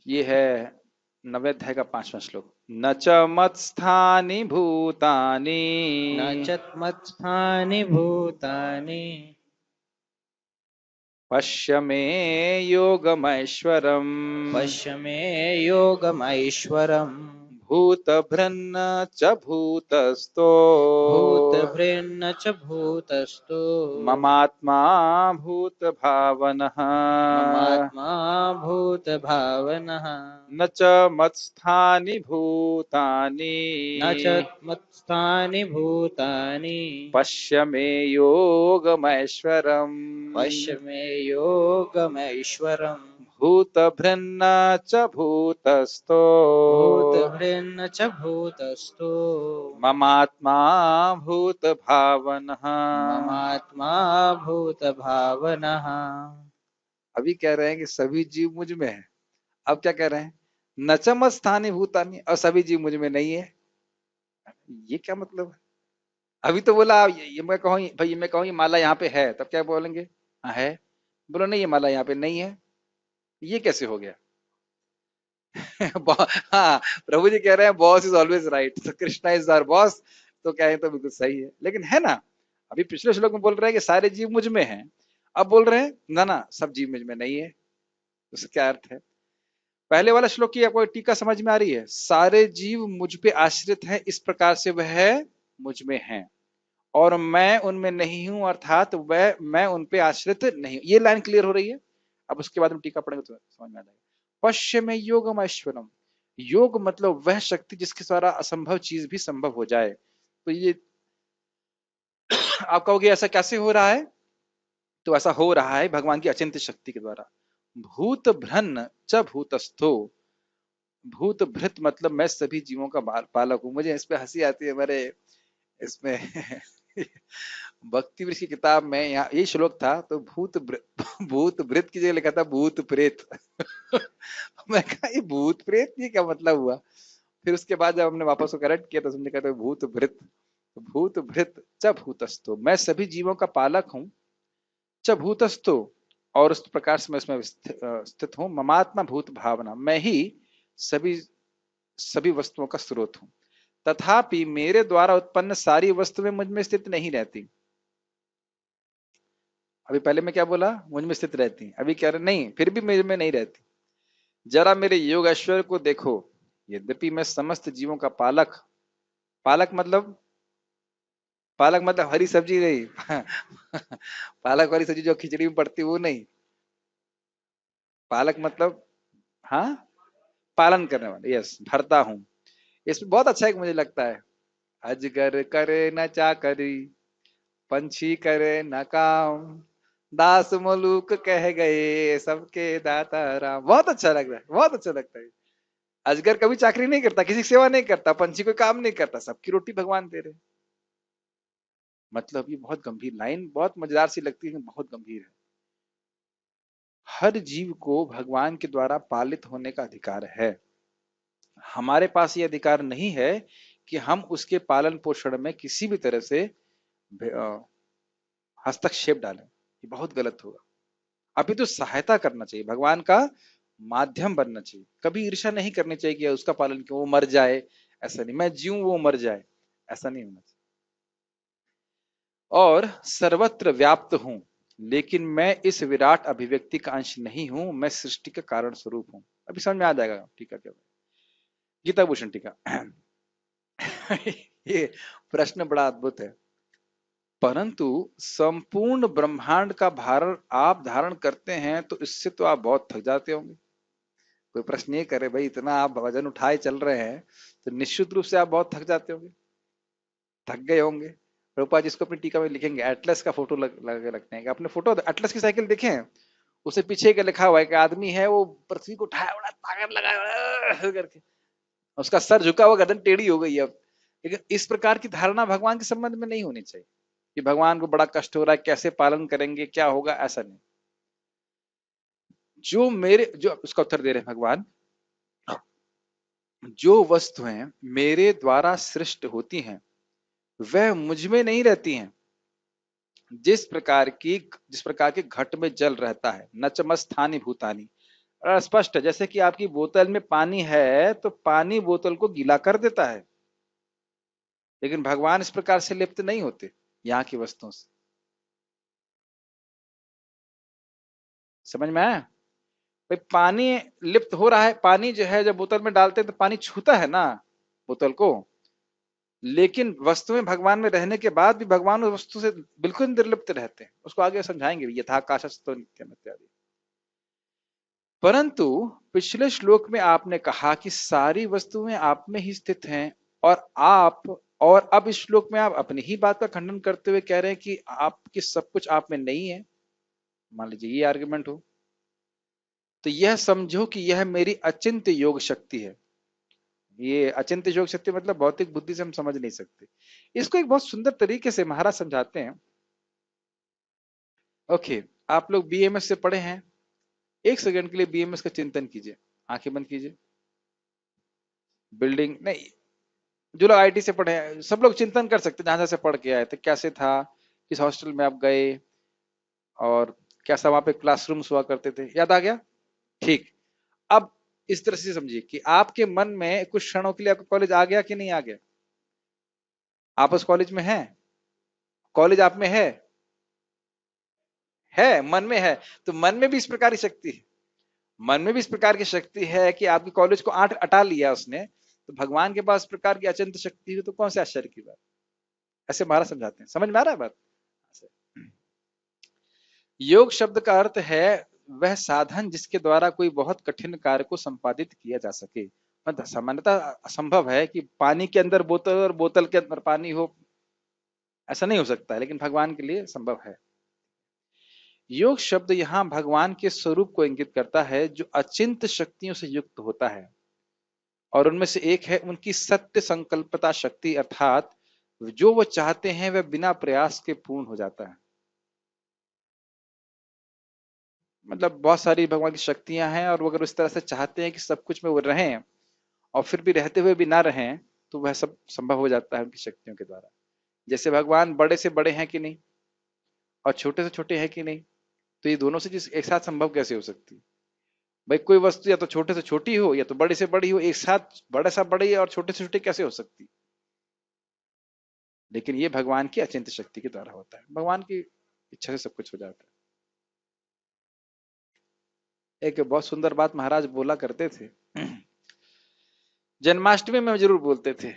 ये है 9वें अध्याय का 5वां श्लोक। न च मत्स्थानि भूतानि न च मत्स्थानि भूतानि पश्य मे योगमैश्वरम्। पश्य मे योगमैश्वरम्। भूतभृन्न च भूतस्थो भूतभृन्न च भूतस्थो ममात्मा भूतभावनः। ममात्मा भूतभावनः। न च मत्स्थानि भूतानि न च मत्स्थानि भूतानि पश्य मे योगमैश्वरम्। पश्य मे योगमैश्वरम्। भूतभृन्न च भूतस्थो भूतभृन्न च भूतस्थो ममात्मा भूतभावनः। ममात्मा भूतभावनः। अभी कह रहे हैं कि सभी जीव मुझ में है। अब क्या कह रहे हैं? न च मत्स्थानि भूतानि, और सभी जीव मुझ में नहीं है। ये क्या मतलब है? अभी तो बोला ये मैं कहूँ भाई, ये मैं कहूँ ये माला यहाँ पे है, तब क्या बोलेंगे? हाँ है। बोलो नहीं, ये माला यहाँ पे नहीं है। ये कैसे हो गया? हाँ, प्रभु जी कह रहे हैं बॉस इज ऑलवेज राइट, तो कृष्णा इज आवर बॉस, तो कहें तो बिल्कुल सही है, लेकिन है ना। अभी पिछले श्लोक में बोल रहे हैं कि सारे जीव मुझ में हैं, अब बोल रहे हैं ना ना सब जीव मुझ में नहीं है। उसका क्या अर्थ है? पहले वाला श्लोक की आपको टीका समझ में आ रही है? सारे जीव मुझ पे आश्रित है, इस प्रकार से वह मुझ में है और मैं उनमें नहीं हूं, अर्थात वह मैं उन पे आश्रित नहीं हूं। ये लाइन क्लियर हो रही है। अब उसके बाद हम टीका पढ़ेंगे तो समझ में आ जाएगा। पश्य में योगम ऐश्वरम। योग मतलब वह शक्ति जिसके द्वारा असंभव चीज भी संभव हो जाए। तो ये आप कहोगे ऐसा कैसे हो रहा है? तो ऐसा हो रहा है भगवान की अचिंत्य शक्ति के द्वारा। भूत भ्रन च भूतस्थो। भूत भृत मतलब मैं सभी जीवों का पालक हूं। मुझे इस पे हंसी आती है। मेरे इसमें भक्ति वृक्ष की किताब में यहाँ ये श्लोक था, तो भूत भृत की जगह लिखा था भूत प्रेत। मैं कहा ये भूत प्रेत ये क्या मतलब हुआ? फिर उसके बाद जब हमने वापस को करेक्ट किया तो समझे कहते भूत भृत। तो भूत भृत च भूतस्थो, मैं सभी जीवों का पालक हूँ। च भूतस्थो, और उस प्रकार से मैं इसमें स्थित हूँ। ममात्मा भूत भावना, मैं ही सभी सभी वस्तुओं का स्रोत हूँ। तथापि मेरे द्वारा उत्पन्न सारी वस्तुएं मुझ में स्थित नहीं रहती। अभी पहले मैं क्या बोला? मुझ में स्थित रहती। अभी कह रहे नहीं, फिर भी मेरे में नहीं रहती। जरा मेरे योग ऐश्वर्य को देखो। यद्यपि मैं समस्त जीवों का पालक, पालक मतलब, पालक मतलब हरी सब्जी नहीं। पालक वाली सब्जी जो खिचड़ी में पड़ती वो नहीं। पालक मतलब हाँ, पालन करने वाला, यस, भरता हूँ। इसमें बहुत अच्छा एक मुझे लगता है, अजगर करे न चाकरी, पंछी करे न काम, दास मलूक कह गए सबके दाता राम। बहुत अच्छा लग रहा है, बहुत अच्छा लगता है। अजगर कभी चाकरी नहीं करता, किसी की सेवा नहीं करता, पंछी कोई काम नहीं करता, सबकी रोटी भगवान दे रहे। मतलब ये बहुत गंभीर लाइन, बहुत मजेदार सी लगती है, बहुत गंभीर है। हर जीव को भगवान के द्वारा पालित होने का अधिकार है। हमारे पास ये अधिकार नहीं है कि हम उसके पालन पोषण में किसी भी तरह से हस्तक्षेप डालें। ये बहुत गलत होगा। अभी तो सहायता करना चाहिए, भगवान का माध्यम बनना चाहिए। कभी ईर्ष्या नहीं करनी चाहिए कि उसका पालन क्यों, वो मर जाए, ऐसा नहीं, मैं जीऊं वो मर जाए, ऐसा नहीं होना चाहिए। और सर्वत्र व्याप्त हूं, लेकिन मैं इस विराट अभिव्यक्ति का अंश नहीं हूं, मैं सृष्टि का कारण स्वरूप हूं। अभी समझ में आ जाएगा टीका क्या। गीता भूषण टीका। ये प्रश्न बड़ा अद्भुत है। परंतु संपूर्ण ब्रह्मांड का भार आप धारण करते हैं, तो इससे तो आप बहुत थक जाते होंगे। कोई प्रश्न ये करे भाई इतना आप वजन उठाए चल रहे हैं, तो निश्चित रूप से आप बहुत थक जाते होंगे, थक गए होंगे। प्रभुपाद जिसको अपनी टीका में लिखेंगे, एटलस का फोटो लगे लगते हैं कि अपने फोटो एटलस की साइकिल देखे हैं, उसे पीछे के लिखा हुआ है कि आदमी है वो पृथ्वी को उठाया, बड़ा ताकत लगाया करके, उसका सर झुका हुआ, गर्दन टेढ़ी हो गई अब। लेकिन इस प्रकार की धारणा भगवान के संबंध में नहीं होनी चाहिए कि भगवान को बड़ा कष्ट हो रहा है, कैसे पालन करेंगे, क्या होगा, ऐसा नहीं। जो उसका उत्तर दे रहे हैं भगवान, जो वस्तुएं मेरे द्वारा सृष्ट होती हैं वह मुझ में नहीं रहती हैं। जिस प्रकार के घट में जल रहता है, न च मत्स्थानि भूतानि, स्पष्ट है। जैसे कि आपकी बोतल में पानी है तो पानी बोतल को गीला कर देता है, लेकिन भगवान इस प्रकार से लिप्त नहीं होते यहाँ की वस्तुओं से। समझ में आया? भाई पानी लिप्त हो रहा है, पानी जो है जब बोतल में डालते हैं तो पानी छूता है ना बोतल को, लेकिन वस्तु में भगवान में रहने के बाद भी भगवान उस वस्तु से बिल्कुल निर्लिप्त रहते हैं। उसको आगे समझाएंगे भी, यथाकाशस्तु नित्यम इत्यादि। परंतु पिछले श्लोक में आपने कहा कि सारी वस्तुएं आप में ही स्थित हैं, और अब इस श्लोक में आप अपनी ही बात का खंडन करते हुए कह रहे हैं कि आपकी सब कुछ आप में नहीं है। मान लीजिए ये आर्गुमेंट हो, तो यह समझो कि यह मेरी अचिंत्य योग शक्ति है। ये अचिंत्य योग शक्ति मतलब भौतिक बुद्धि से हम समझ नहीं सकते। इसको एक बहुत सुंदर तरीके से महाराज समझाते हैं। ओके, आप लोग बीएमएस से पढ़े हैं, एक सेकंड के लिए बीएमएस का चिंतन कीजिए, आंखें बंद कीजिए। बिल्डिंग नहीं, जो लोग आईटी से पढ़े हैं सब लोग चिंतन कर सकते हैं, जहां से पढ़ के आए थे, कैसे था, किस हॉस्टल में आप गए, और कैसा वहां पे क्लासरूम्स हुआ करते थे, याद आ गया? ठीक। अब इस तरह से समझिए कि आपके मन में कुछ क्षणों के लिए आपका कॉलेज आ गया कि नहीं आ गया? आप उस कॉलेज में हैं, कॉलेज आप में है, मन में है। तो मन में भी इस प्रकार की शक्ति है, मन में भी इस प्रकार की शक्ति है कि आपके कॉलेज को आठ अटा लिया उसने, तो भगवान के पास इस प्रकार की अचिंत शक्ति है, तो कौन से आश्चर्य की बात। ऐसे महाराज समझाते हैं। समझ में आ रहा है बात? योग शब्द का अर्थ है वह साधन जिसके द्वारा कोई बहुत कठिन कार्य को संपादित किया जा सके। मतलब सामान्यतः असंभव है कि पानी के अंदर बोतल और बोतल के अंदर पानी हो, ऐसा नहीं हो सकता है, लेकिन भगवान के लिए संभव है। योग शब्द यहाँ भगवान के स्वरूप को इंगित करता है जो अचिंत शक्तियों से युक्त होता है, और उनमें से एक है उनकी सत्य संकल्पता शक्ति, अर्थात जो वो चाहते हैं वह बिना प्रयास के पूर्ण हो जाता है। मतलब बहुत सारी भगवान की शक्तियां हैं, और वो अगर उस तरह से चाहते हैं कि सब कुछ में वो रहें और फिर भी रहते हुए भी ना रहें, तो वह सब संभव हो जाता है उनकी शक्तियों के द्वारा। जैसे भगवान बड़े से बड़े हैं कि नहीं, और छोटे से छोटे हैं कि नहीं, तो ये दोनों से चीज एक साथ संभव कैसे हो सकती है? भाई कोई वस्तु या तो छोटे से छोटी हो या तो बड़े से बड़ी हो, एक साथ बड़ा सा बड़ी और छोटे से छोटी कैसे हो सकती? लेकिन ये भगवान की अचिंत्य शक्ति के द्वारा होता है, भगवान की इच्छा से सब कुछ हो जाता है। एक बहुत सुंदर बात महाराज बोला करते थे, जन्माष्टमी में जरूर बोलते थे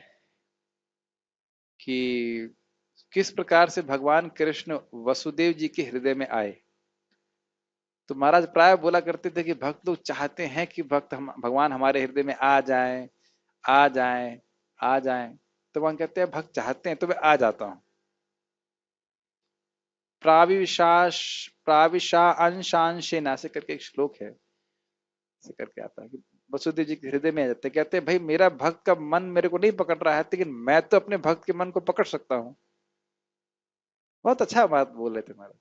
कि किस प्रकार से भगवान कृष्ण वसुदेव जी के हृदय में आए। तो महाराज प्राय बोला करते थे कि भक्त लोग चाहते हैं कि भगवान हमारे हृदय में आ जाएं, आ जाएं, आ जाएं। तो भगवान कहते हैं भक्त चाहते हैं तो मैं आ जाता हूं। प्राविशाश प्राविशा अंशांशेना से करके एक श्लोक है, ऐसे करके आता है कि वसुदेव जी के हृदय में आ जाते हैं। कहते हैं भाई मेरा भक्त का मन मेरे को नहीं पकड़ रहा है, लेकिन मैं तो अपने भक्त के मन को पकड़ सकता हूँ। बहुत अच्छा बात बोल रहे थे महाराज।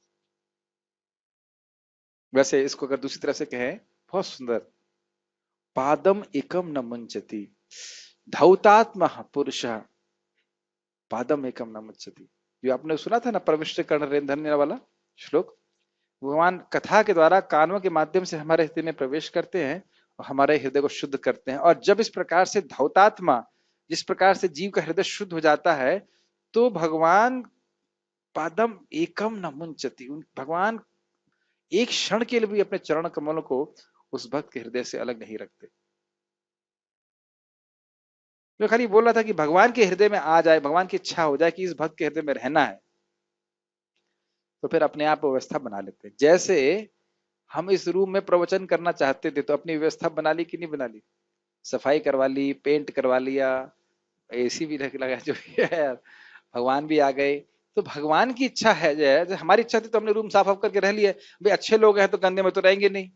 वैसे इसको अगर दूसरी तरह से कहें, बहुत सुंदर, पादम एकम न मुंचति धौतात्म पुरुष पादम एकम न मुंचति। जो आपने सुना था ना प्रविष्ट कर्ण धन्य वाला श्लोक, भगवान कथा के द्वारा कानों के माध्यम से हमारे हृदय में प्रवेश करते हैं और हमारे हृदय को शुद्ध करते हैं। और जब इस प्रकार से धौतात्मा, जिस प्रकार से जीव का हृदय शुद्ध हो जाता है, तो भगवान पादम एकम न मुंचति, भगवान एक क्षण के लिए भी अपने चरण कमलों को उस भक्त के हृदय से अलग नहीं रखते। जो खाली बोल रहा था कि भगवान के हृदय में आ जाए, भगवान की इच्छा हो जाए कि इस भक्त के हृदय में रहना है, तो फिर अपने आप व्यवस्था बना लेते हैं। जैसे हम इस रूम में प्रवचन करना चाहते थे तो अपनी व्यवस्था बना ली कि नहीं बना ली? सफाई करवा ली, पेंट करवा लिया, एसी भी रख लगा, जो भी है यार, भगवान भी आ गए। तो भगवान की इच्छा है, जो हमारी इच्छा थी तो हमने रूम साफ करके रह लिया। भाई अच्छे लोग हैं तो गंदे में तो रहेंगे नहीं।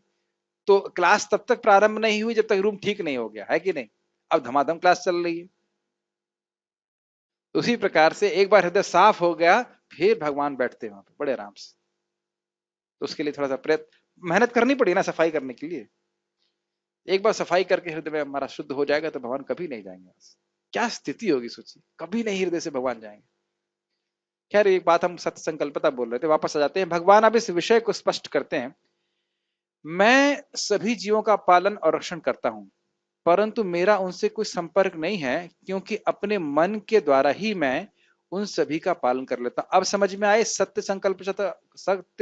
तो क्लास तब तक प्रारंभ नहीं हुई जब तक रूम ठीक नहीं हो गया, है कि नहीं? अब धमाधम क्लास चल रही है। उसी प्रकार से एक बार हृदय साफ हो गया, फिर भगवान बैठते हैं वहां पे बड़े आराम से। तो उसके लिए थोड़ा सा प्रयत्न मेहनत करनी पड़ी ना सफाई करने के लिए। एक बार सफाई करके हृदय में हमारा शुद्ध हो जाएगा तो भगवान कभी नहीं जाएंगे। क्या स्थिति होगी सोचिए, कभी नहीं हृदय से भगवान जाएंगे। खैर एक बात हम सत्य संकल्पता बोल रहे थे, वापस आ जाते हैं। भगवान अब इस विषय को स्पष्ट करते हैं। मैं सभी जीवों का पालन और रक्षण करता हूं, परंतु मेरा उनसे कोई संपर्क नहीं है, क्योंकि अपने मन के द्वारा ही मैं उन सभी का पालन कर लेता हूं। अब समझ में आए सत्य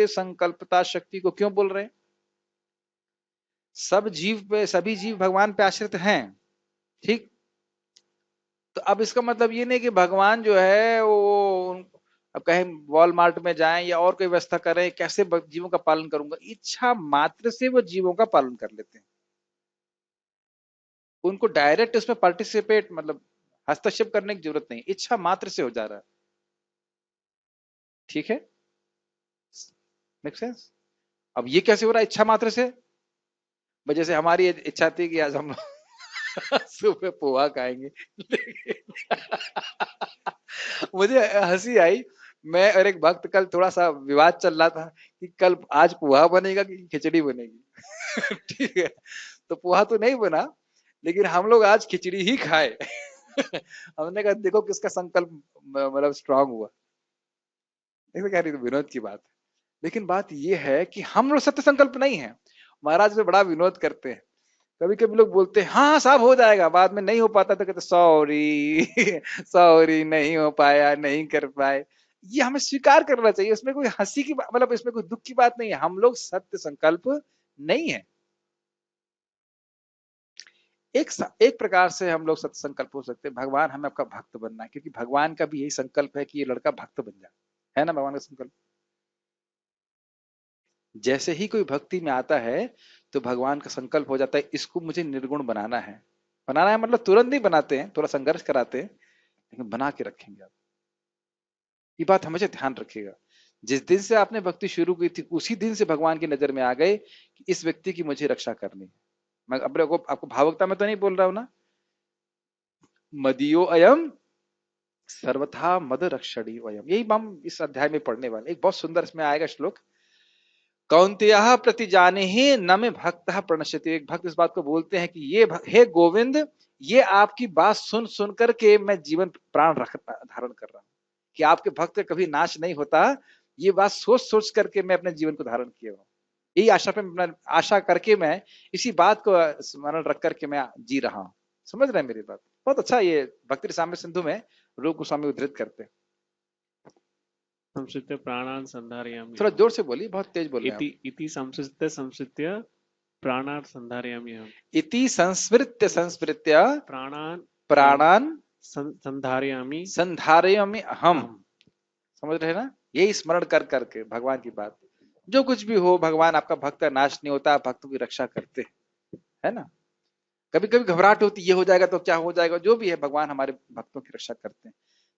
संकल्पता शक्ति को क्यों बोल रहे हैं? सभी जीव भगवान पे आश्रित हैं, ठीक। तो अब इसका मतलब ये नहीं कि भगवान जो है वो अब कहीं वॉलमार्ट में जाएं या और कोई व्यवस्था करें, कैसे जीवों का पालन करूंगा, इच्छा मात्र से वो जीवों का पालन कर लेते हैं। उनको डायरेक्ट उसमें पार्टिसिपेट मतलब हस्तक्षेप करने की जरूरत नहीं, इच्छा मात्र से हो जा रहा है। ठीक है, मेक सेंस? अब ये कैसे हो रहा है इच्छा मात्र से? भाई जैसे हमारी इच्छा थी कि आज हम सुबह पोहा खाएंगे, मुझे हंसी आई। मैं और एक भक्त कल थोड़ा सा विवाद चल रहा था कि कल आज पोहा बनेगा कि खिचड़ी बनेगी। ठीक है, तो पोहा तो नहीं बना, लेकिन हम लोग आज खिचड़ी ही खाए। हमने कहा देखो किसका संकल्प मतलब स्ट्रांग हुआ। ऐसे कह रही थी विनोद की बात, लेकिन बात यह है कि हम लोग सत्य संकल्प नहीं है। महाराज में बड़ा विनोद करते हैं, कभी कभी लोग बोलते हैं हाँ साहब हो जाएगा, बाद में नहीं हो पाता तो कहते सॉरी सॉरी नहीं हो पाया, नहीं कर पाए। ये हमें स्वीकार करना चाहिए, इसमें कोई हंसी की मतलब इसमें कोई दुख की बात नहीं है। हम लोग सत्य संकल्प नहीं है। एक प्रकार से हम लोग सत्य संकल्प हो सकते हैं, भगवान हमें आपका भक्त बनना है, क्योंकि भगवान का भी यही संकल्प है कि ये लड़का भक्त बन जाए, है ना भगवान का संकल्प। जैसे ही कोई भक्ति में आता है तो भगवान का संकल्प हो जाता है इसको मुझे निर्गुण बनाना है। बनाना है मतलब तुरंत नहीं बनाते हैं, थोड़ा संघर्ष कराते हैं, लेकिन बना के रखेंगे आप। ये बात हमेशा ध्यान रखिएगा। जिस दिन से आपने भक्ति शुरू की थी उसी दिन से भगवान की नजर में आ गए कि इस व्यक्ति की मुझे रक्षा करनी है। मैं अपने को आपको भावुकता में तो नहीं बोल रहा हूं ना। मदियो अयम सर्वथा मद रक्षणी वयम, यही हम इस अध्याय में पढ़ने वाले। एक बहुत सुंदर इसमें आएगा श्लोक, कौन्तेय प्रति जाने ही न में भक्त प्रणश्यति। एक भक्त इस बात को बोलते हैं कि हे गोविंद, ये आपकी बात सुन सुन करके मैं जीवन प्राण धारण कर रहा हूं, कि आपके भक्त का कभी नाश नहीं होता। ये बात सोच सोच करके मैं अपने जीवन को धारण किया हूं, यही आशा करके मैं इसी बात को स्मरण रख करके मैं जी रहा हूं। समझ रहे हैं मेरी बात? बहुत अच्छा, ये भक्ति रसामृत सिंधु में रूप गोस्वामी उद्धृत करते हैं। संस्कृत्य प्राणान् संधारयामि थोड़ा अहम्। जोर से बोलिए, बहुत तेज बोल रहे हैं आप। इति संस्कृत्य प्राणान् संधारयामि अहम्। इति संस्मृत्य संस्मृत्य प्राणान् प्राणान संधारयामि संधारयामि अहम। अहम्। समझ रहे हैं ना? यही स्मरण कर करके भगवान की बात, जो कुछ भी हो भगवान आपका भक्त का नाश नहीं होता, भक्तों की रक्षा करते हैं, है ना। कभी कभी घबराहट होती ये हो जाएगा तो क्या हो जाएगा, जो भी है भगवान हमारे भक्तों की रक्षा करते हैं।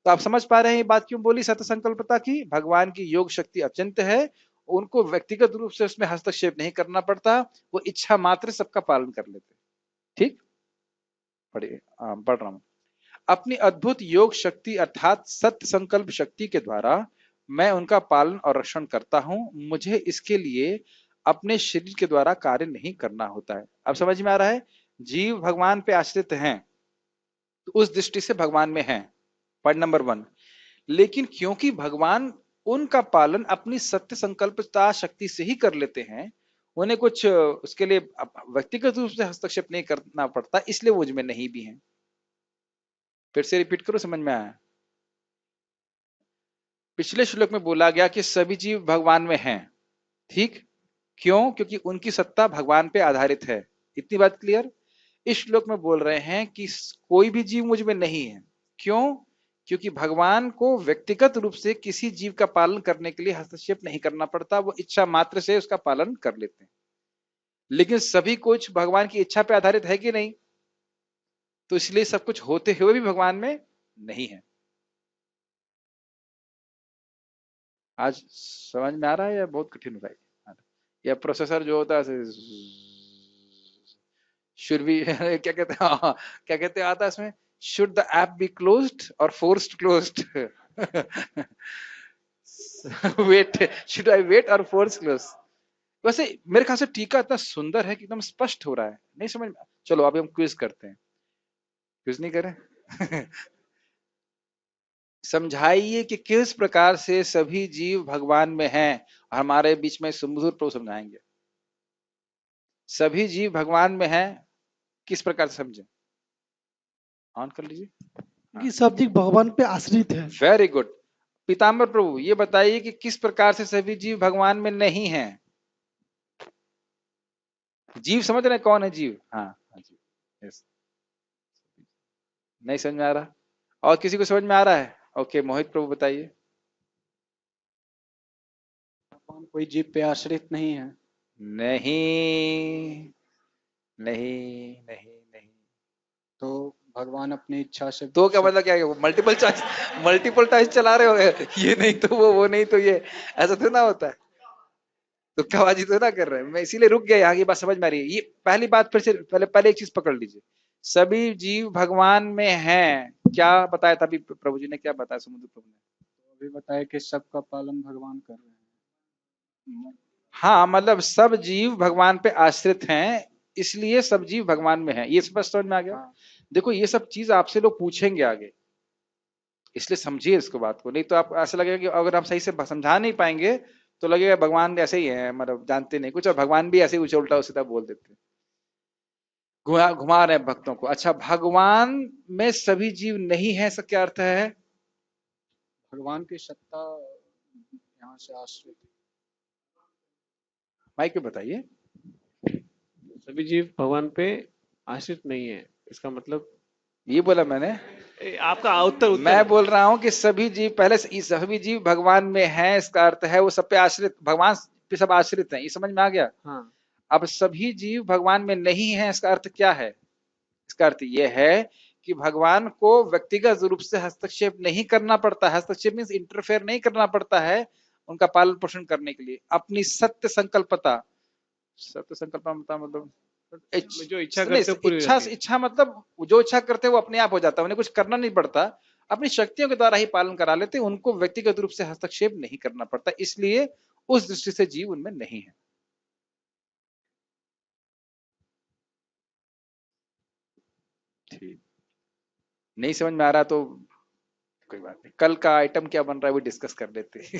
तो आप समझ पा रहे हैं ये बात क्यों बोली सत्य संकल्पता की? भगवान की योग शक्ति अचिंत्य है, उनको व्यक्तिगत रूप से उसमें हस्तक्षेप नहीं करना पड़ता, वो इच्छा मात्र सबका पालन कर लेते। ठीक, पढ़िए, पढ़ रहा हूं। अपनी अद्भुत योग शक्ति अर्थात सत्य संकल्प शक्ति के द्वारा मैं उनका पालन और रक्षण करता हूं। मुझे इसके लिए अपने शरीर के द्वारा कार्य नहीं करना होता है। अब समझ में आ रहा है? जीव भगवान पे आश्रित हैं, तो उस दृष्टि से भगवान में हैं, पॉइंट नंबर 1। लेकिन क्योंकि भगवान उनका पालन अपनी सत्य संकल्पता शक्ति से ही कर लेते हैं, उन्हें कुछ उसके लिए व्यक्तिगत रूप से हस्तक्षेप नहीं करना पड़ता, इसलिए वो मुझ में नहीं भी हैं। फिर से रिपीट करो, समझ में आया? पिछले श्लोक में बोला गया कि सभी जीव भगवान में हैं, ठीक। क्यों? क्योंकि उनकी सत्ता भगवान पे आधारित है। इतनी बात क्लियर? इस श्लोक में बोल रहे हैं कि कोई भी जीव मुझ में नहीं है। क्यों? क्योंकि भगवान को व्यक्तिगत रूप से किसी जीव का पालन करने के लिए हस्तक्षेप नहीं करना पड़ता, वो इच्छा मात्र से उसका पालन कर लेते हैं। लेकिन सभी कुछ भगवान की इच्छा पे आधारित है कि नहीं? तो इसलिए सब कुछ होते हुए भी भगवान में नहीं है। आज समझ में आ रहा है या बहुत कठिन हो रहा है? या प्रोसेसर जो होता है शुड बी क्या कहते हैं, हाँ, क्या कहते हैं आता है इसमें, should the app be closed or forced closed? Wait, should I wait or force close? वैसे मेरे ख्याल से टीका इतना सुंदर है कि एकदम स्पष्ट हो रहा है, नहीं समझ में? चलो अभी हम क्विज करते हैं। क्विज नहीं करें? समझाइए कि किस प्रकार से सभी जीव भगवान में हैं। हमारे बीच में सुमधुर प्रभु समझाएंगे। सभी जीव भगवान में हैं, किस प्रकार से समझे? ऑन कर लीजिए। कि सब जीव भगवान पे आश्रित है। Very good. पीताम्बर प्रभु ये बताइए कि किस प्रकार से सभी जीव भगवान में नहीं हैं? जीव समझ रहे हैं कौन है जीव? हाँ हाँ जी, यस। नहीं समझ में आ रहा? और किसी को समझ में आ रहा है? ओके, मोहित प्रभु बताइए। भगवान कोई जीव पे आश्रित नहीं है। नहीं नहीं नहीं नहीं। तो भगवान अपनी इच्छा से तो क्या मतलब, क्या है? मल्टीपल चॉइस चला रहे हो, ये नहीं तो वो नहीं तो ये, ऐसा तो ना होता है। तो कवाजी तो ना कर रहे हैं, मैं इसीलिए रुक गया यहाँ की बात समझ में आ रही है। ये पहली बात, फिर से पहले एक चीज पकड़ लीजिए, सभी जीव भगवान में हैं। क्या बताया था अभी प्रभु जी ने, क्या बताया समुद्र प्रभु ने? तो अभी बताया कि सबका पालन भगवान कर रहे हैं। हाँ, मतलब सब जीव भगवान पे आश्रित हैं, इसलिए सब जीव भगवान में हैं। ये स्पष्ट समझ में आ गया? हाँ। देखो ये सब चीज आपसे लोग पूछेंगे आगे, इसलिए समझिए इसको, बात को। नहीं तो आप ऐसा लगेगा कि अगर आप सही से समझा नहीं पाएंगे तो लगेगा भगवान ऐसे ही है, मतलब जानते नहीं कुछ, और भगवान भी ऐसे ही उल्टा सीधा बोल देते हैं, घुमा घुमा रहे हैं भक्तों को। अच्छा, भगवान में सभी जीव नहीं है, इसका क्या अर्थ है? भगवान की सत्ता यहाँ से आश्रित है। माइक पे बताइए। सभी जीव भगवान पे आश्रित नहीं है, इसका मतलब ये बोला मैंने? आपका उत्तर मैं बोल रहा हूं कि सभी जीव, पहले सभी जीव भगवान में हैं, इसका अर्थ है वो सब पे आश्रित, भगवान पे सब आश्रित हैं। ये समझ में आ गया? हाँ। अब सभी जीव भगवान में नहीं है, इसका अर्थ क्या है? इसका अर्थ यह है कि भगवान को व्यक्तिगत रूप से हस्तक्षेप नहीं करना पड़ता। हस्तक्षेप मीन्स इंटरफेयर नहीं करना पड़ता है उनका पालन पोषण करने के लिए। अपनी सत्य संकल्पता, सत्य संकल्पता मतलब जो इच्छा करते हो पूरी हो इच्छा जाती है। इच्छा मतलब जो इच्छा करते हैं वो अपने आप हो जाता है, उन्हें कुछ करना नहीं पड़ता, अपनी शक्तियों के द्वारा ही पालन करा लेते हैं, उनको व्यक्तिगत रूप से हस्तक्षेप नहीं करना पड़ता, इसलिए उस दृष्टि से जीव उनमें नहीं है। ठीक, नहीं समझ में आ रहा तो कोई बात नहीं, कल का आइटम क्या बन रहा है वो डिस्कस कर लेते हैं।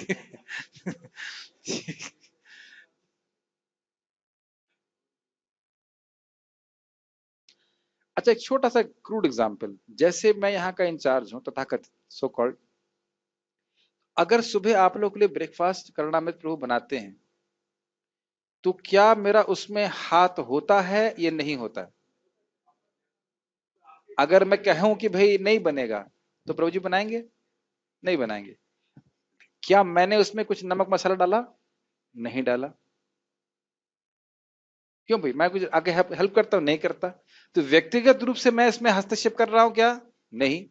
अच्छा, एक छोटा सा क्रूड एग्जांपल, जैसे मैं यहाँ का इंचार्ज हूं तथाकथित सो कॉल्ड, अगर सुबह आप लोग के लिए ब्रेकफास्ट करणामृत प्रभु बनाते हैं तो क्या मेरा उसमें हाथ होता है या नहीं होता है? अगर मैं कहूं कि भाई नहीं बनेगा तो प्रभु जी बनाएंगे? नहीं बनाएंगे। क्या मैंने उसमें कुछ नमक मसाला डाला? नहीं डाला। क्यों भाई, मैं कुछ आगे हेल्प करता हूं? नहीं करता। तो व्यक्तिगत रूप से मैं इसमें हस्तक्षेप कर रहा हूं क्या? नहीं।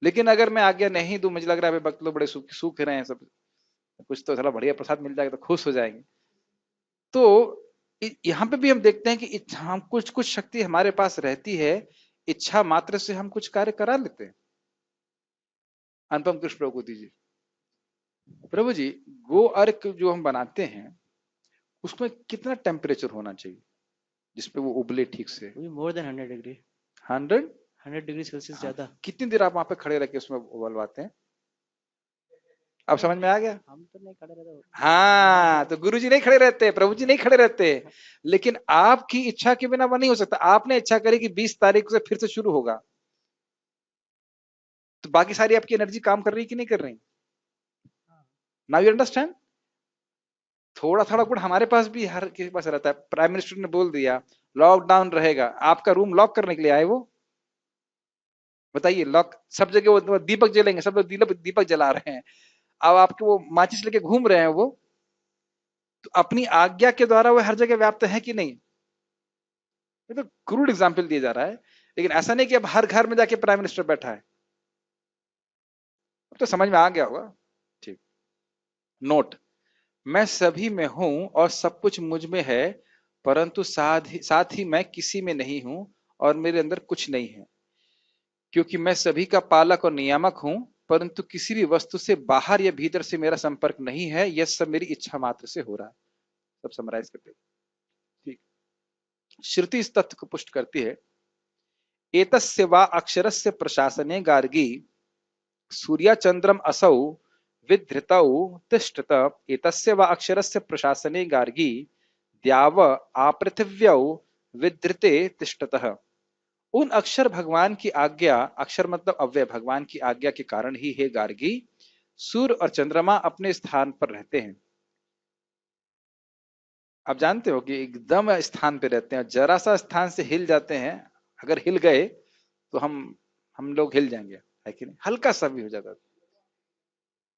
लेकिन अगर मैं आज्ञा नहीं दूं, मुझे लग रहा है भक्त लोग बड़े सूख रहे हैं सब, कुछ तो थोड़ा बढ़िया प्रसाद मिल जाएगा तो खुश हो जाएंगे। तो यहाँ पे भी हम देखते हैं कि हम कुछ कुछ शक्ति हमारे पास रहती है, इच्छा मात्र से हम कुछ कार्य करा लेते हैं। अनुपम कृष्ण प्रभु को दीजिए। प्रभु जी, गो अर्क जो हम बनाते हैं उसमें कितना टेम्परेचर होना चाहिए जिसपे वो उबले ठीक से? More than 100 degree. 100 degree Celsius ज्यादा। कितनी देर आप वहां पे खड़े रह के उसमें उबलवाते हैं? अब समझ में आ गया? हम तो नहीं खड़े रहते। हाँ, तो गुरु जी नहीं खड़े रहते, प्रभु जी नहीं खड़े रहते, लेकिन आपकी इच्छा के बिना वो नहीं हो सकता। आपने इच्छा करी कि 20 तारीख से फिर से शुरू होगा, तो बाकी सारी आपकी एनर्जी काम कर रही कि नहीं कर रही? Now you understand? थोड़ा थोड़ा गुण हमारे पास भी हर किसी के पास रहता है। प्राइम मिनिस्टर ने बोल दिया लॉकडाउन रहेगा, आपका रूम लॉक करने के लिए आए वो? बताइए, लॉक सब जगह वो दीपक जलेंगे, सब लोग दीपक जला रहे हैं, अब आपके वो माचिस लेके घूम रहे हैं वो, तो अपनी आज्ञा के द्वारा वो हर जगह व्याप्त है कि नहीं? ये तो क्रूड एग्जाम्पल दिया जा रहा है, लेकिन ऐसा नहीं कि अब हर घर में जाके प्राइम मिनिस्टर बैठा है। अब तो समझ में आ गया होगा। ठीक, नोट, मैं सभी में हूं और सब कुछ मुझ में है, परंतु साथ ही मैं किसी में नहीं हूं और मेरे अंदर कुछ नहीं है, क्योंकि मैं सभी का पालक और नियामक हूं, परंतु किसी भी वस्तु से बाहर या भीतर से मेरा संपर्क नहीं है, यह सब मेरी इच्छा मात्र से हो रहा है। सब समराइज करते हैं। ठीक, श्रुति इस तथ्य को पुष्ट करती है, एतस्य वा अक्षरस्य प्रशासने गार्गी सूर्या चंद्रम असौ विधृतौ तिष्ठत, एतस्य वा अक्षरस्य प्रशासने गार्गी द्याव आपृथिव्यौ विधृते तिष्ठतः। उन अक्षर भगवान की आज्ञा, अक्षर मतलब अव्यय, भगवान की आज्ञा के कारण ही हे गार्गी सूर्य और चंद्रमा अपने स्थान पर रहते हैं। आप जानते हो कि एकदम स्थान पे रहते हैं, जरा सा स्थान से हिल जाते हैं, अगर हिल गए तो हम लोग हिल जाएंगे, है कि नहीं? हल्का सा भी हो जाता है,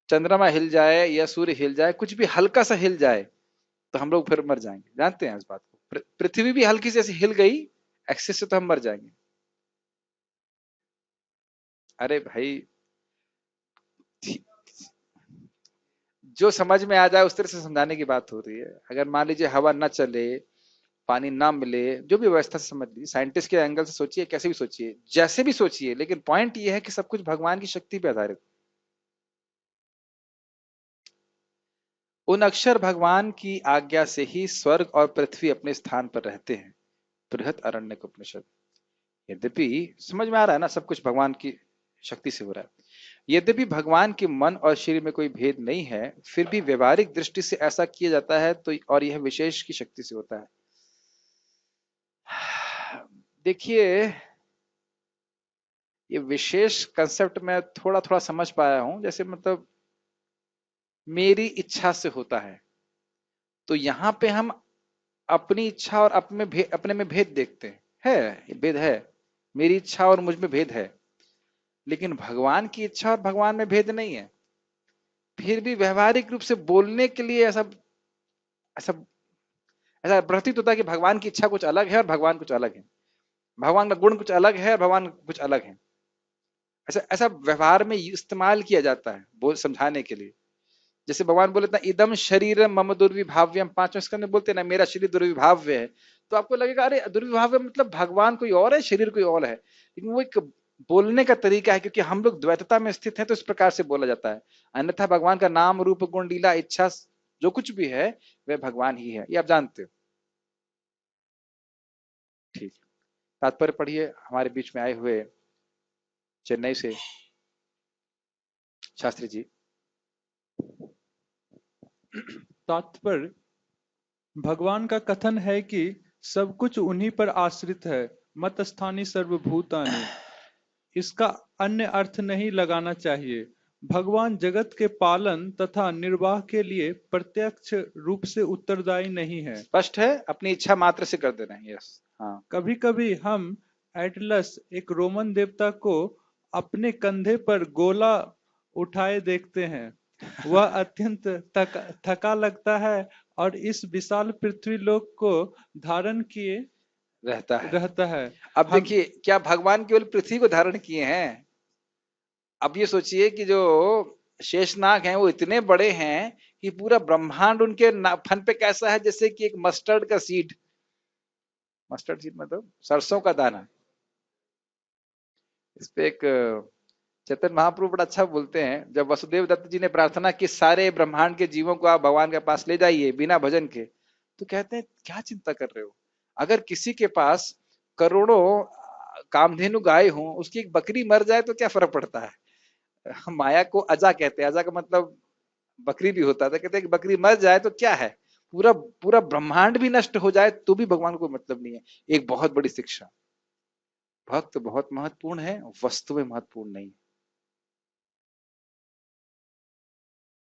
चंद्रमा हिल जाए या सूर्य हिल जाए, कुछ भी हल्का सा हिल जाए तो हम लोग फिर मर जाएंगे, जानते हैं इस बात को। पृथ्वी भी हल्की से ऐसे हिल गई एक्सेस से तो हम मर जाएंगे। अरे भाई, जो समझ में आ जाए उस तरह से समझाने की बात हो रही है। अगर मान लीजिए हवा ना चले, पानी ना मिले, जो भी व्यवस्था से समझ लीजिए, साइंटिस्ट के एंगल से सोचिए, कैसे भी सोचिए, जैसे भी सोचिए, लेकिन पॉइंट ये है कि सब कुछ भगवान की शक्ति पे आधारित। उन अक्षर भगवान की आज्ञा से ही स्वर्ग और पृथ्वी अपने स्थान पर रहते हैं। बृहत अरण्यक उपनिषद। यद्यपि समझ में आ रहा है ना, सब कुछ भगवान की शक्ति से हो रहा है। यद्यपि भगवान के मन और शरीर में कोई भेद नहीं है, फिर भी व्यवहारिक दृष्टि से ऐसा किया जाता है, तो और यह विशेष की शक्ति से होता है। देखिए, ये विशेष कंसेप्ट में थोड़ा थोड़ा समझ पाया हूं, जैसे मतलब मेरी इच्छा से होता है, तो यहां पे हम अपनी इच्छा और अपने में भेद देखते हैं, ये भेद है, मेरी इच्छा और मुझ में भेद है, लेकिन भगवान की इच्छा और भगवान में भेद नहीं है। फिर भी व्यवहारिक रूप से बोलने के लिए ऐसा ऐसा ऐसा प्रतीत होता है कि भगवान की इच्छा कुछ अलग है और भगवान कुछ अलग है, भगवान का गुण कुछ अलग है और भगवान कुछ अलग है। ऐसा ऐसा व्यवहार में इस्तेमाल किया जाता है बोल समझाने के लिए। जैसे भगवान बोले था इदम शरीर मम दुर्विभाव्यम, 5वें स्कंद में बोलते हैं ना, मेरा शरीर दुर्विभाव्य है, तो आपको लगेगा अरे दुर्विभाव्य मतलब भगवान कोई और है, शरीर कोई और है, लेकिन वो एक बोलने का तरीका है, क्योंकि हम लोग द्वैतता में स्थित हैं तो इस प्रकार से बोला जाता है। अन्यथा भगवान का नाम रूप गुण लीला इच्छा जो कुछ भी है वह भगवान ही है, ये आप जानते हो। ठीक, तात्पर्य पढ़िए हमारे बीच में आए हुए चेन्नई से शास्त्री जी। तात्पर्य, भगवान का कथन है कि सब कुछ उन्हीं पर आश्रित है, मत स्थानी सर्वभूतानि। इसका अन्य अर्थ नहीं लगाना चाहिए। भगवान जगत के पालन तथा निर्वाह के लिए प्रत्यक्ष रूप से उत्तरदायी नहीं है। स्पष्ट है, अपनी इच्छा मात्र से कर देना है। यस, हाँ। कभी कभी हम एटलस, एक रोमन देवता को अपने कंधे पर गोला उठाए देखते हैं। वह अत्यंत थका लगता है और इस विशाल पृथ्वी लोक को धारण किए रहता है। अब देखिए, क्या भगवान केवल पृथ्वी को धारण किए हैं? अब ये सोचिए कि जो शेषनाग हैं वो इतने बड़े हैं कि पूरा ब्रह्मांड उनके फन पे कैसा है, जैसे कि एक मस्टर्ड का सीड, मस्टर्ड सीड मतलब सरसों का दाना। इस पे एक चैतन्य महाप्रभु बड़ा अच्छा बोलते हैं, जब वसुदेव दत्त जी ने प्रार्थना की सारे ब्रह्मांड के जीवों को आप भगवान के पास ले जाइए बिना भजन के, तो कहते हैं क्या चिंता कर रहे हो, अगर किसी के पास करोड़ों कामधेनु गाय हो, उसकी एक बकरी मर जाए तो क्या फर्क पड़ता है। माया को अजा कहते हैं, अजा का मतलब बकरी भी होता था, कहते हैं कि बकरी मर जाए तो क्या है, पूरा पूरा ब्रह्मांड भी नष्ट हो जाए तो भी भगवान को मतलब नहीं है। एक बहुत बड़ी शिक्षा, भक्त बहुत महत्वपूर्ण है, वस्तु में महत्वपूर्ण नहीं।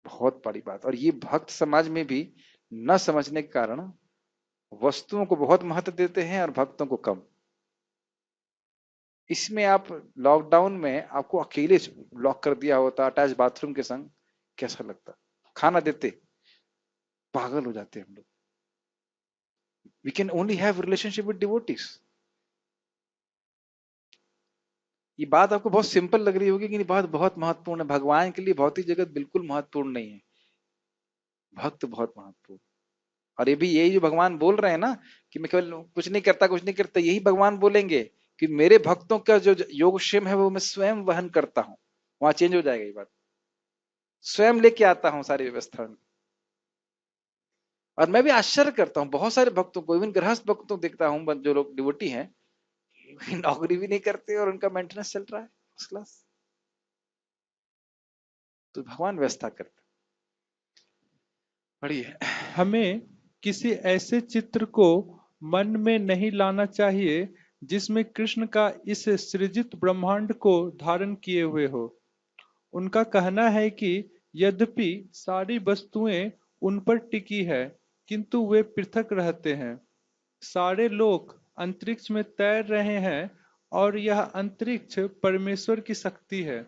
बहुत बड़ी बात। और ये भक्त समाज में भी न समझने के कारण वस्तुओं को बहुत महत्व देते हैं और भक्तों को कम। इसमें आप लॉकडाउन में आपको अकेले लॉक कर दिया होता अटैच बाथरूम के संग, कैसा लगता? खाना देते, पागल हो जाते हम लोग। We can only have relationship with devotees. ये बात आपको बहुत सिंपल लग रही होगी कि बात बहुत महत्वपूर्ण है। भगवान के लिए भौतिक जगत बिल्कुल महत्वपूर्ण नहीं है, भक्त बहुत महत्वपूर्ण। और ये भी यही जो भगवान बोल रहे हैं ना कि मैं केवल कुछ नहीं करता कुछ नहीं करता, यही भगवान बोलेंगे कि मेरे भक्तों का जो योगक्षेम है वो मैं स्वयं वहन करता हूं। वहां चेंज हो जाएगा ये बात, स्वयं लेके आता हूं सारी व्यवस्था में। और मैं भी आश्चर्य करता हूं बहुत सारे भक्तों को, इवन गृहस्थ भक्तों देखता हूं जो लोग डिवोटी हैं, नौकरी भी नहीं करते और उनका मेंटेनेंस चल रहा है फर्स्ट क्लास। तो भगवान व्यवस्था करते। बढ़िया। हमें किसी ऐसे चित्र को मन में नहीं लाना चाहिए जिसमें कृष्ण का इस सृजित ब्रह्मांड को धारण किए हुए हो। उनका कहना है कि यद्यपि सारी वस्तुएं उन पर टिकी है, किंतु वे पृथक रहते हैं। सारे लोग अंतरिक्ष में तैर रहे हैं और यह अंतरिक्ष परमेश्वर की शक्ति है,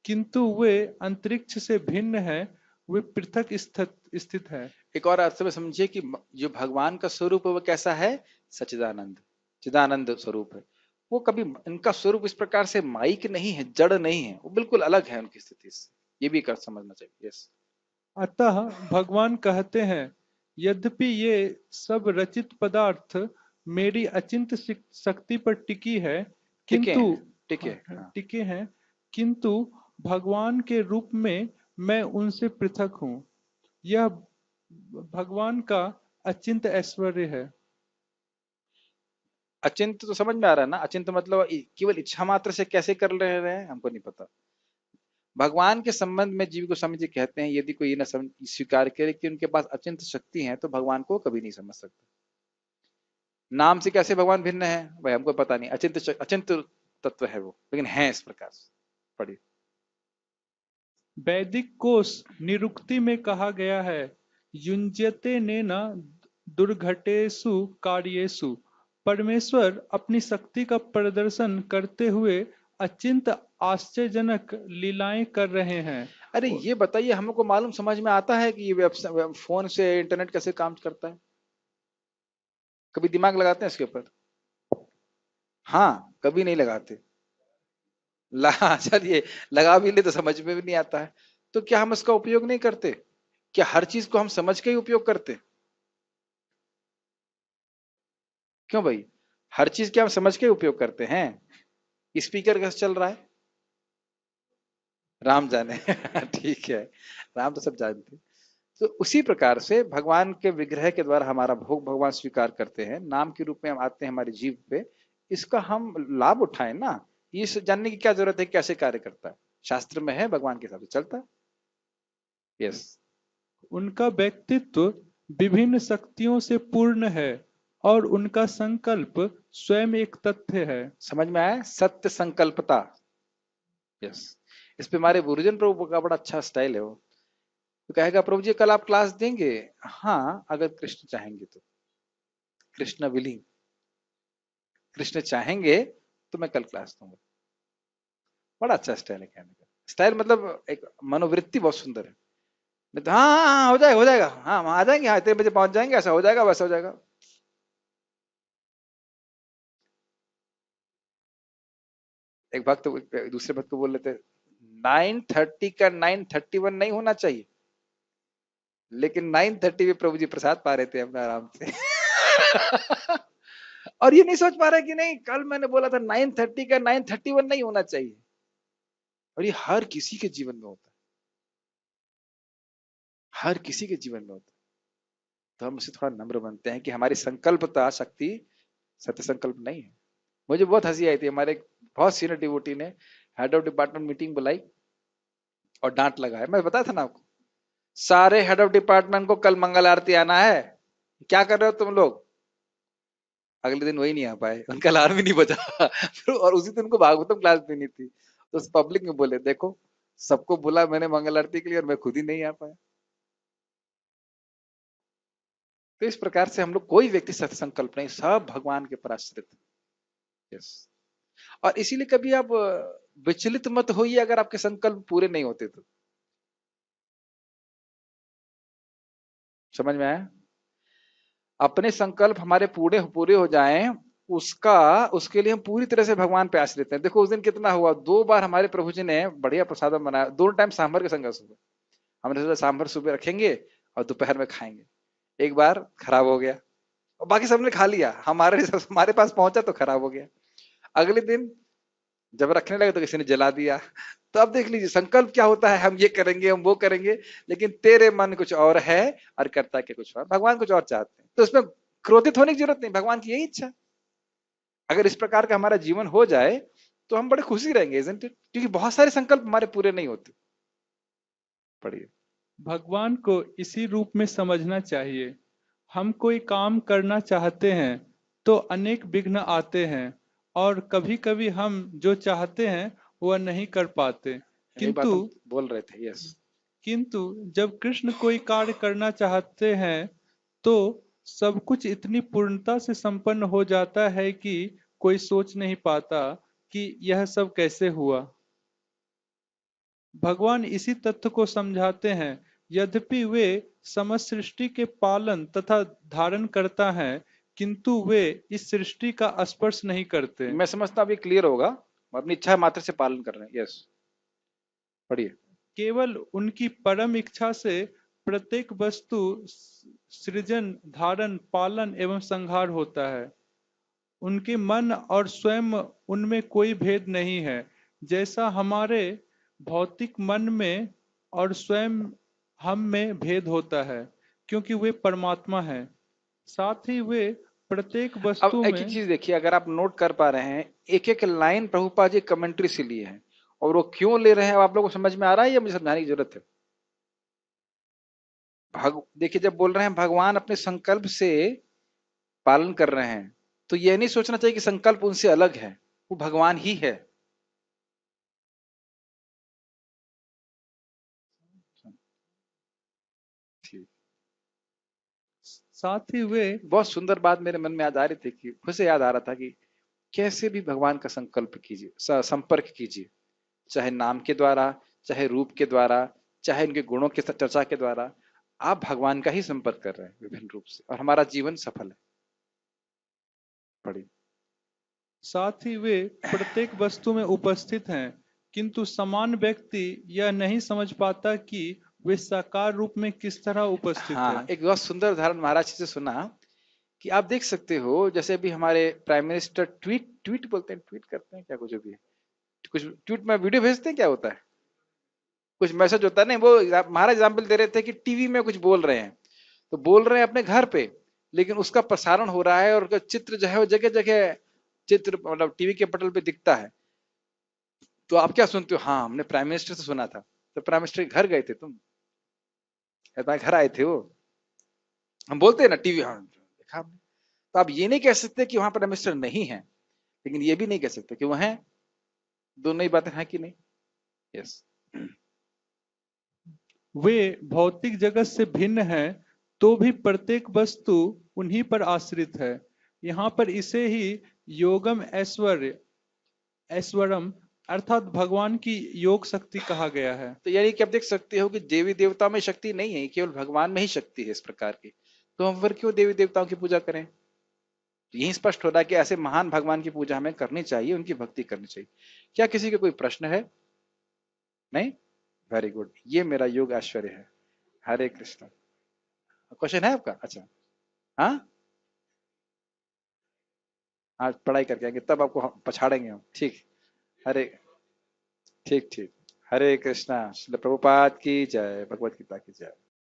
किंतु वे अंतरिक्ष से भिन्न है, वे पृथक स्थित है। एक और अर्थ में समझिए कि जो भगवान का स्वरूप है वो कैसा है? सच्चिदानंद, चिदानंद स्वरूप है। वो कभी, इनका स्वरूप इस प्रकार से माइक नहीं है, जड़ नहीं है, वो बिल्कुल अलग है उनकी स्थिति से। ये भी कर समझना चाहिए। यस। अतः भगवान कहते हैं, यद्यपि ये सब रचित पदार्थ मेरी अचिंत शक्ति पर टिकी है, किंतु टिके हैं, किंतु भगवान के रूप में मैं उनसे पृथक हूं। यह भगवान का अचिंत ऐश्वर्य है। अचिंत तो समझ में आ रहा है ना? अचिंत मतलब केवल इच्छा मात्र से कैसे कर रहे हैं हमको नहीं पता। भगवान के संबंध में जीव को समझिए कहते हैं, यदि कोई न स्वीकार करे कि उनके पास अचिंत शक्ति है तो भगवान को कभी नहीं समझ सकता। नाम से कैसे भगवान भिन्न है भाई हमको पता नहीं, अचिंत तत्व है वो, लेकिन है इस प्रकार से। पढ़िए। वैदिक कोश निरुक्ति में कहा गया है, युञ्जते नेन दुर्घटेषु कार्येषु। परमेश्वर अपनी शक्ति का प्रदर्शन करते हुए अचिंत आश्चर्यजनक लीलाएं कर रहे हैं। अरे ये बताइए, हमको मालूम समझ में आता है कि ये फोन से इंटरनेट कैसे काम करता है? कभी दिमाग लगाते हैं इसके ऊपर? हाँ, कभी नहीं लगाते। चलिए, लगा भी ले तो समझ में भी नहीं आता है। तो क्या हम इसका उपयोग नहीं करते? क्या हर चीज को हम समझ के ही उपयोग करते? क्यों भाई? हर चीज क्या हम समझ के ही उपयोग करते हैं? स्पीकर कैसे चल रहा है? राम जाने। ठीक है, राम तो सब जानते। तो उसी प्रकार से भगवान के विग्रह के द्वारा हमारा भोग भगवान स्वीकार करते हैं, नाम के रूप में हम आते हैं हमारे जीव पे। इसका हम लाभ उठाएं ना, ये जानने की क्या जरूरत है कैसे कार्य करता है? शास्त्र में है, भगवान के हिसाब से चलता है। यस। उनका व्यक्तित्व विभिन्न शक्तियों से पूर्ण है और उनका संकल्प स्वयं एक तथ्य है। समझ में आया? सत्य संकल्पता। यस। इस पे हमारे गुरुजन प्रभु का बड़ा अच्छा स्टाइल है। वो तो कहेगा, प्रभु जी कल आप क्लास देंगे? हाँ, अगर कृष्ण चाहेंगे तो। कृष्ण विलिंग, कृष्ण चाहेंगे तो मैं कल क्लास दूंगा। बड़ा अच्छा स्टाइल है कहने का। स्टाइल मतलब एक मनोवृत्ति बहुत सुंदर है। नहीं तो हाँ हो जाएगा, हो जाएगा, हाँ आ जाएंगे, हाँ इतने बजे पहुंच जाएंगे, ऐसा हो जाएगा, वैसा हो जाएगा। एक भक्त दूसरे भक्त को बोल लेते, 9:30 का 9:31 नहीं होना चाहिए, लेकिन 9:30 पे प्रभु जी प्रसाद पा रहे थे अपना आराम से। और ये नहीं सोच पा रहे कि नहीं, कल मैंने बोला था 9:30 का 9:31 नहीं होना चाहिए। और ये हर किसी के जीवन में होता है, हर किसी के जीवन में होता है। तो हम उससे थोड़ा नम्र बनते हैं कि हमारी संकल्पता शक्ति सत्य संकल्प नहीं है। मुझे बहुत हंसी आई थी, हमारे बहुत सीनियर डिवोटी ने हेड ऑफ डिपार्टमेंट मीटिंग बुलाई और डांट लगाया। मैं बताया था ना आपको, सारे हेड ऑफ डिपार्टमेंट को कल मंगल आरती आना है, क्या कर रहे हो तुम लोग? अगले दिन वही नहीं आ पाए, उनका अलार्म भी नहीं बजा। और उसी दिन उनको भागवतम क्लास देनी थी, तो उस पब्लिक में बोले, देखो सबको बुला मैंने मंगल आरती के लिए और मैं खुद ही नहीं आ पाया। तो इस प्रकार से हम लोग, कोई व्यक्ति सत्य संकल्प नहीं, सब भगवान के पर आश्रित। यस। और इसीलिए कभी आप विचलित मत होइए अगर आपके संकल्प पूरे नहीं होते तो। समझ में आया? अपने संकल्प हमारे पूरे हो जाएं, उसके लिए हम पूरी तरह से भगवान पे आश्रित हैं। देखो उस दिन कितना हुआ, 2 बार हमारे प्रभु जी ने बढ़िया प्रसाद बनाया, 2 टाइम सांभर का संघर्ष हुआ। हमने सोचा सांभर सुबह रखेंगे और दोपहर में खाएंगे। एक बार खराब हो गया और बाकी सबने खा लिया, हमारे पास पहुंचा तो खराब हो गया। अगले दिन जब रखने लगे तो किसी ने जला दिया। तो अब देख लीजिए संकल्प क्या होता है, हम ये करेंगे, हम वो करेंगे, लेकिन तेरे मन कुछ और है और करता के कुछ और, भगवान कुछ और चाहते हैं। तो उसमें क्रोधित होने की जरूरत नहीं, भगवान की यही इच्छा। अगर इस प्रकार का हमारा जीवन हो जाए तो हम बड़े खुशी रहेंगे, isn't it? क्योंकि बहुत सारे संकल्प हमारे पूरे नहीं होते। पढ़िए। भगवान को इसी रूप में समझना चाहिए। हम कोई काम करना चाहते हैं तो अनेक विघ्न आते हैं और कभी कभी हम जो चाहते हैं वह नहीं कर पाते। यही बात किंतु हम बोल रहे थे। यस, किंतु जब कृष्ण कोई कार्य करना चाहते हैं तो सब कुछ इतनी पूर्णता से संपन्न हो जाता है कि कोई सोच नहीं पाता कि यह सब कैसे हुआ। भगवान इसी तथ्य को समझाते हैं, यद्यपि वे समस्त सृष्टि के पालन तथा धारण करता है किंतु वे इस सृष्टि का स्पर्श नहीं करते। मैं समझता हूँ अभी क्लियर होगा। हम अपनी इच्छा मात्र से पालन कर रहे हैं। यस, पढ़िए। केवल उनकी परम इच्छा से प्रत्येक वस्तु सृजन, धारण, पालन एवं संहार होता है। उनके मन और स्वयं उनमें कोई भेद नहीं है, जैसा हमारे भौतिक मन में और स्वयं हम में भेद होता है, क्योंकि वे परमात्मा हैं। साथ ही वे प्रत्येक अब वस्तु एक में ही चीज देखिए, अगर आप नोट कर पा रहे हैं, एक एक लाइन प्रभुपाद जी कमेंट्री से लिए हैं, और वो क्यों ले रहे हैं आप लोगों को समझ में आ रहा है या मुझे समझाने की जरूरत है? देखिए, जब बोल रहे हैं भगवान अपने संकल्प से पालन कर रहे हैं, तो यह नहीं सोचना चाहिए कि संकल्प उनसे अलग है, वो भगवान ही है। ठीक। साथ ही वे बहुत सुंदर बात मेरे मन में याद आ रही थी कि खुद से याद आ रहा था कि कैसे भी भगवान का संकल्प कीजिए, संपर्क कीजिए, चाहे नाम के द्वारा, चाहे रूप के द्वारा, चाहे उनके गुणों के चर्चा के द्वारा, आप भगवान का ही संपर्क कर रहे हैं विभिन्न रूप से, और हमारा जीवन सफल है। पढ़िए। साथ ही वे प्रत्येक वस्तु में उपस्थित हैं, किंतु समान व्यक्ति यह नहीं समझ पाता कि वे साकार रूप में किस तरह उपस्थित हाँ, है। एक बहुत सुंदर उदाहरण महाराज जी से सुना कि आप देख सकते हो, जैसे अभी हमारे प्राइम मिनिस्टर ट्वीट बोलते हैं, ट्वीट करते हैं क्या, कुछ भी कुछ ट्वीट में वीडियो भेजते हैं, क्या होता है, कुछ मैसेज होता है। नहीं, वो महाराज एग्जाम्पल दे रहे थे कि टीवी में कुछ बोल रहे हैं, तो बोल रहे हैं अपने घर पे, लेकिन उसका प्रसारण हो रहा है और उसका चित्र जो है वो जगह जगह चित्र, मतलब टीवी के पटल पे दिखता है। तो आप क्या सुनते हो? हाँ, हमने प्राइम मिनिस्टर से सुना था। तो प्राइम मिनिस्टर के घर गए थे तुम? तुम्हारे घर आए थे वो? हम बोलते हैं ना टीवी, हाँ देखा हमने। तो आप ये नहीं कह सकते कि वहां प्राइम मिनिस्टर नहीं है, लेकिन ये भी नहीं कह सकते कि वो है। दोनों ही बातें हैं कि नहीं? यस। वे भौतिक जगत से भिन्न हैं, तो भी प्रत्येक वस्तु उन्हीं पर आश्रित है। यहाँ पर इसे ही योगम ऐश्वरम अर्थात भगवान की योग शक्ति कहा गया है। तो यानी कि आप देख सकते हो कि देवी देवताओं में शक्ति नहीं है, केवल भगवान में ही शक्ति है इस प्रकार की। तो हम फिर क्यों देवी देवताओं की पूजा करें? यही स्पष्ट हो रहा है कि ऐसे महान भगवान की पूजा हमें करनी चाहिए, उनकी भक्ति करनी चाहिए। क्या किसी का कोई प्रश्न है? नहीं? वेरी गुड, ये मेरा योग ऐश्वर्य है। हरे कृष्ण। क्वेश्चन है आपका? अच्छा, हाँ, आज पढ़ाई करके आएंगे तब आपको पछाड़ेंगे हम। ठीक, हरे, ठीक ठीक। हरे कृष्णा। श्रील प्रभुपाद की जय, भगवत गीता की जय।